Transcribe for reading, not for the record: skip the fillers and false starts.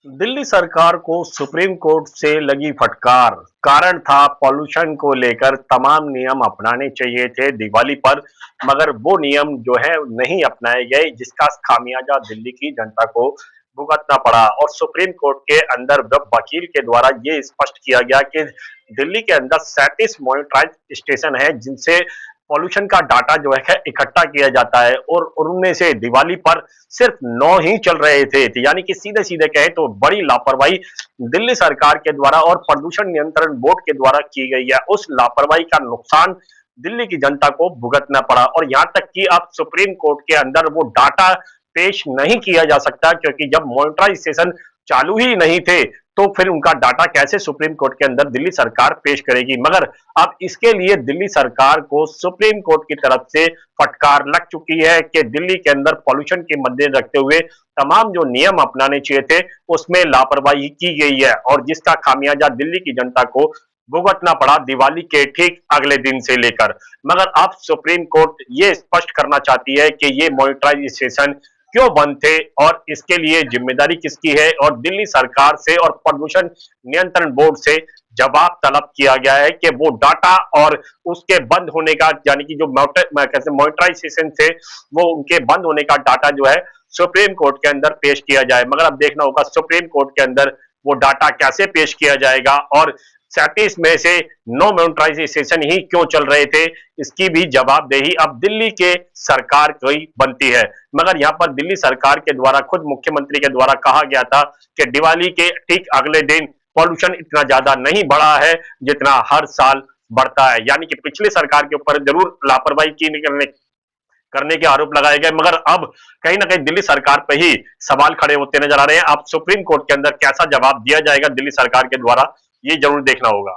दिल्ली सरकार को supreme court से लगी फटकार। कारण था पॉल्यूशन को लेकर तमाम नियम अपनाने चाहिए थे दिवाली पर, मगर वो नियम जो है नहीं अपनाए गए, जिसका खामियाजा दिल्ली की जनता को भुगतना पड़ा। और सुप्रीम कोर्ट के अंदर जब वकील के द्वारा ये स्पष्ट किया गया कि दिल्ली के अंदर 37 मॉनिटराइज स्टेशन है जिनसे पॉल्यूशन का डाटा जो है इकट्ठा किया जाता है, और उनमें से दिवाली पर सिर्फ 9 ही चल रहे थे। यानी कि सीधे सीधे कहे तो बड़ी लापरवाही दिल्ली सरकार के द्वारा और प्रदूषण नियंत्रण बोर्ड के द्वारा की गई है। उस लापरवाही का नुकसान दिल्ली की जनता को भुगतना पड़ा, और यहां तक कि अब सुप्रीम कोर्ट के अंदर वो डाटा पेश नहीं किया जा सकता, क्योंकि जब मॉनिटराइजेशन चालू ही नहीं थे तो फिर उनका डाटा कैसे सुप्रीम कोर्ट के अंदर दिल्ली सरकार पेश करेगी। मगर अब इसके लिए दिल्ली सरकार को सुप्रीम कोर्ट की तरफ से फटकार लग चुकी है कि दिल्ली के अंदर पॉल्यूशन के मद्देनजर रखते हुए तमाम जो नियम अपनाने चाहिए थे उसमें लापरवाही की गई है, और जिसका खामियाजा दिल्ली की जनता को भुगतना पड़ा दिवाली के ठीक अगले दिन से लेकर। मगर अब सुप्रीम कोर्ट ये स्पष्ट करना चाहती है कि ये मॉनिटराइज स्टेशन क्यों बंद थे और इसके लिए जिम्मेदारी किसकी है, और दिल्ली सरकार से और प्रदूषण नियंत्रण बोर्ड से जवाब तलब किया गया है कि वो डाटा और उसके बंद होने का, यानी कि जो मॉनिटराइजेशन थे वो उनके बंद होने का डाटा जो है सुप्रीम कोर्ट के अंदर पेश किया जाए। मगर अब देखना होगा सुप्रीम कोर्ट के अंदर वो डाटा कैसे पेश किया जाएगा, और 37 में से 9 मॉनिटराइजेशन ही क्यों चल रहे थे, इसकी भी जवाबदेही अब दिल्ली के सरकार की बनती है। मगर यहाँ पर दिल्ली सरकार के द्वारा खुद मुख्यमंत्री के द्वारा कहा गया था कि दिवाली के ठीक अगले दिन पॉल्यूशन इतना ज्यादा नहीं बढ़ा है जितना हर साल बढ़ता है। यानी कि पिछली सरकार के ऊपर जरूर लापरवाही की करने के आरोप लगाए गए, मगर अब कहीं ना कहीं दिल्ली सरकार पर ही सवाल खड़े होते नजर आ रहे हैं। अब सुप्रीम कोर्ट के अंदर कैसा जवाब दिया जाएगा दिल्ली सरकार के द्वारा, ये जरूर देखना होगा।